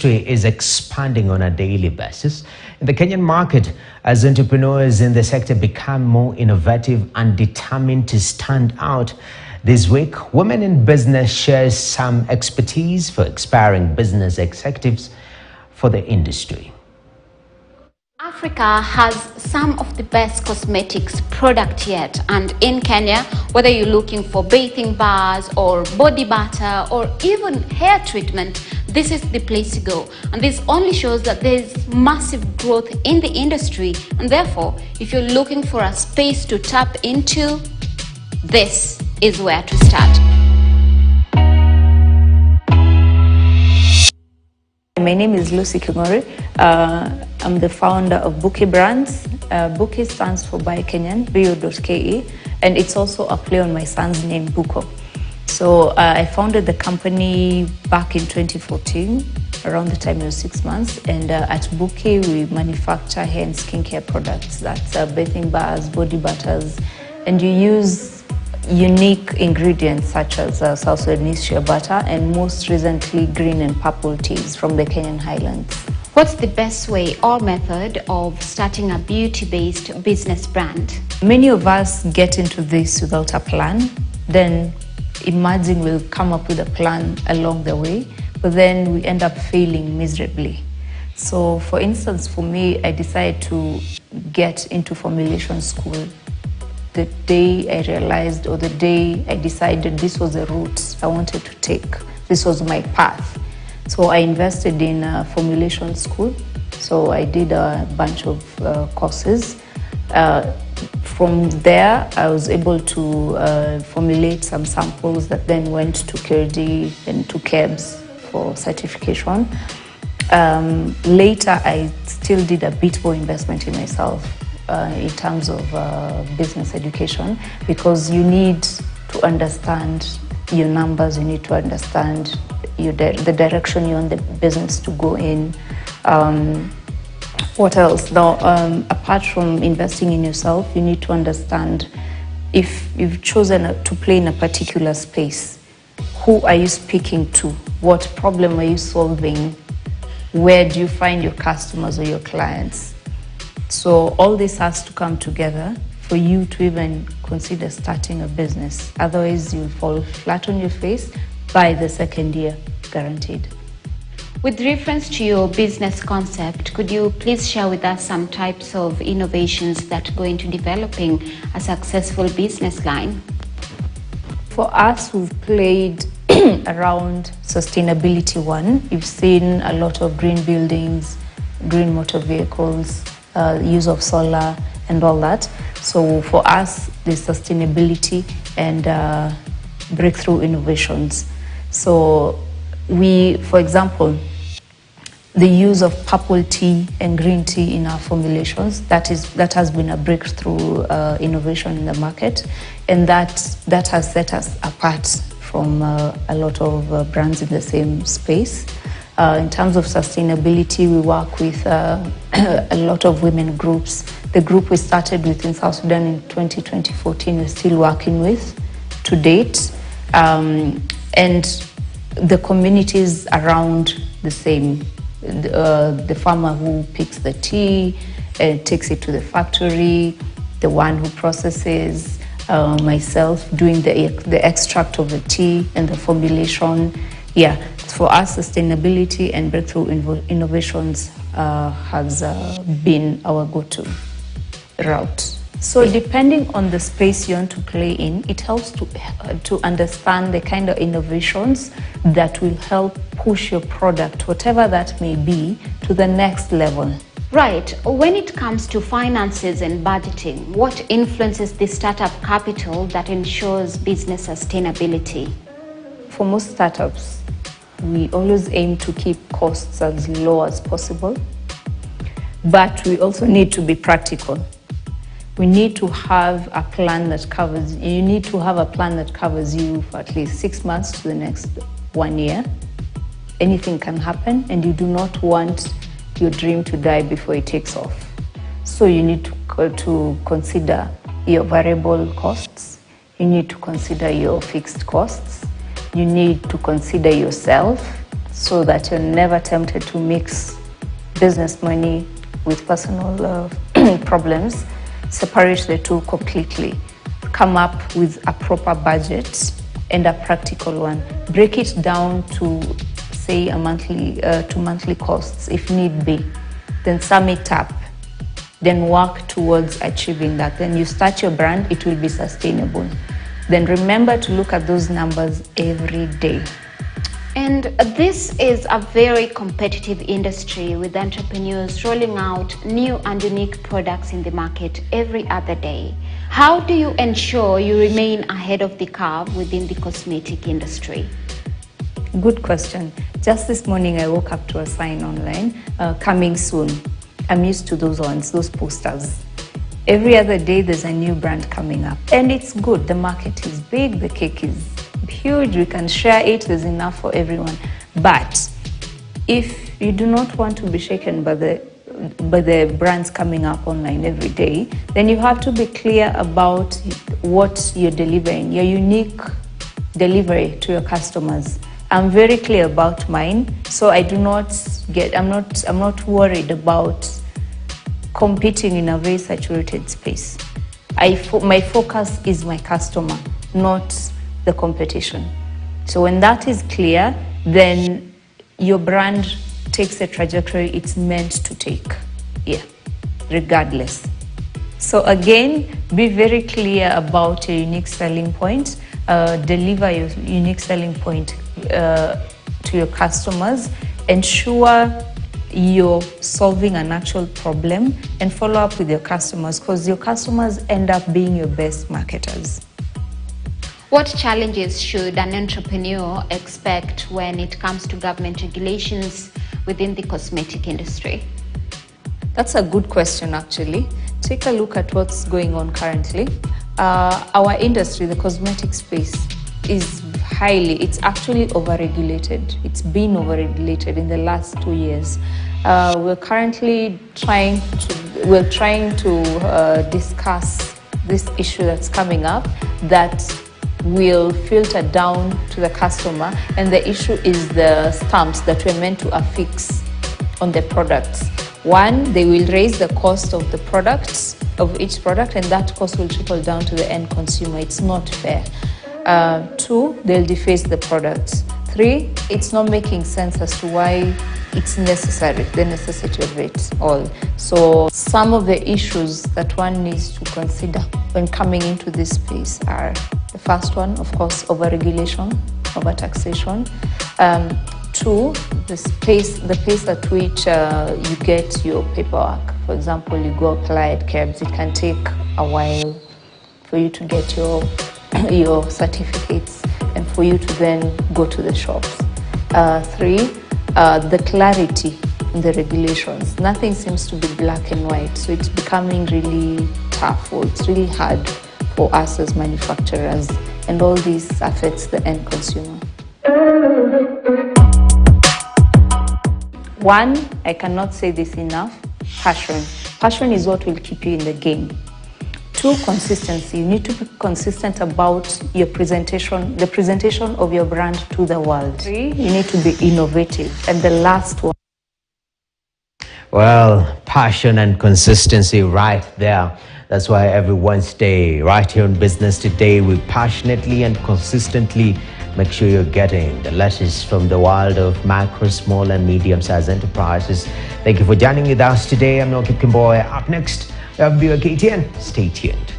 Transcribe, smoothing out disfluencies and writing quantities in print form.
industry is expanding on a daily basis in the Kenyan market as entrepreneurs in the sector become more innovative and determined to stand out. This week, Women in Business shares some expertise for aspiring business executives for the industry. Africa has some of the best cosmetics product yet, and in Kenya, whether you're looking for bathing bars or body butter or even hair treatment, this is the place to go. And this only shows that there's massive growth in the industry, and therefore, if you're looking for a space to tap into, this is where to start. My name is Lucy Kingori. I'm the founder of BUKe brands. BUKe stands for Buy Kenyan, BU.Ke, and it's also a play on my son's name, Buko. So I founded the company back in 2014, around the time it was 6 months, and at BUKe we manufacture hair and skincare products. That's bathing bars, body butters, and you use unique ingredients such as South Sudanese shea butter and most recently green and purple teas from the Kenyan highlands. What's the best way or method of starting a beauty-based business brand? Many of us get into this without a plan, then imagine we'll come up with a plan along the way, but then we end up failing miserably. So for instance, for me, I decided to get into formulation school the day I realized, or the day I decided this was the route I wanted to take. This was my path. So I invested in formulation school. So I did a bunch of courses. From there, I was able to formulate some samples that then went to KRD and to KEBS for certification. Later, I still did a bit more investment in myself in terms of business education, because you need to understand your numbers, you need to understand the direction you want the business to go in. What else? Now, apart from investing in yourself, you need to understand if you've chosen to play in a particular space, who are you speaking to? What problem are you solving? Where do you find your customers or your clients? So all this has to come together for you to even consider starting a business. Otherwise, you'll fall flat on your face by the second year, guaranteed. With reference to your business concept, could you please share with us some types of innovations that go into developing a successful business line? For us, we've played around sustainability one. You've seen a lot of green buildings, green motor vehicles, use of solar and all that. So for us, the sustainability and breakthrough innovations. So for example, the use of purple tea and green tea in our formulations, that has been a breakthrough innovation in the market, and that has set us apart from a lot of brands in the same space. In terms of sustainability, we work with a lot of women groups. The group we started with in South Sudan in 2014, we're still working with to date. And the communities around the same. The farmer who picks the tea, takes it to the factory, the one who processes, myself doing the extract of the tea and the formulation. Yeah, for us, sustainability and breakthrough innovations has been our go-to route. So depending on the space you want to play in, it helps to understand the kind of innovations that will help push your product, whatever that may be, to the next level. Right. When it comes to finances and budgeting, what influences the startup capital that ensures business sustainability? For most startups, we always aim to keep costs as low as possible, but we also need to be practical. We need to have a plan that covers you for at least 6 months to the next 1 year. Anything can happen, and you do not want your dream to die before it takes off. So you need to consider your variable costs. You need to consider your fixed costs. You need to consider yourself. so that you're never tempted to mix business money with personal problems. Separate the two completely. Come up with a proper budget and a practical one. Break it down to, say, monthly costs if need be. Then sum it up. Then work towards achieving that. Then you start your brand, it will be sustainable. Then remember to look at those numbers every day. And this is a very competitive industry with entrepreneurs rolling out new and unique products in the market every other day. How do you ensure you remain ahead of the curve within the cosmetic industry? Good question. Just this morning I woke up to a sign online, coming soon. I'm used to those ones, those posters. Every other day there's a new brand coming up. And it's good, the market is big, the cake is huge, we can share it, there's enough for everyone. But if you do not want to be shaken by the brands coming up online every day, then you have to be clear about what you're delivering, your unique delivery to your customers. I'm very clear about mine, so I'm not worried about competing in a very saturated space. My focus is my customer, not the competition. So when that is clear, then your brand takes the trajectory it's meant to take, regardless. So again, be very clear about your unique selling point, deliver your unique selling point to your customers, ensure you're solving an actual problem, and follow up with your customers, because your customers end up being your best marketers. What challenges should an entrepreneur expect when it comes to government regulations within the cosmetic industry? That's a good question, actually. Take a look at what's going on currently. Our industry, the cosmetic space, is it's actually overregulated. It's been overregulated in the last 2 years. We're currently trying to discuss this issue that's coming up that will filter down to the customer, and the issue is the stamps that we're meant to affix on the products. One, they will raise the cost of the products, of each product, and that cost will trickle down to the end consumer. It's not fair. Two, they'll deface the products. Three, it's not making sense as to why it's necessary, the necessity of it all. So some of the issues that one needs to consider when coming into this space are: the first one, of course, overregulation, overtaxation. Two, the pace at which you get your paperwork. For example, you go apply at KEBS, it can take a while for you to get your certificates and for you to then go to the shops. Three, the clarity in the regulations. Nothing seems to be black and white, so it's becoming really tough, or it's really hard for us as manufacturers, and all this affects the end consumer. One, I cannot say this enough, passion. Passion is what will keep you in the game. Two, consistency. You need to be consistent about your presentation, the presentation of your brand to the world. Three, you need to be innovative. And the last one. Well, passion and consistency right there. That's why every Wednesday, right here on Business Today, we passionately and consistently make sure you're getting the latest from the world of micro, small, and medium-sized enterprises. Thank you for joining with us today. I'm BUKe. Up next, we have BUKe. Stay tuned.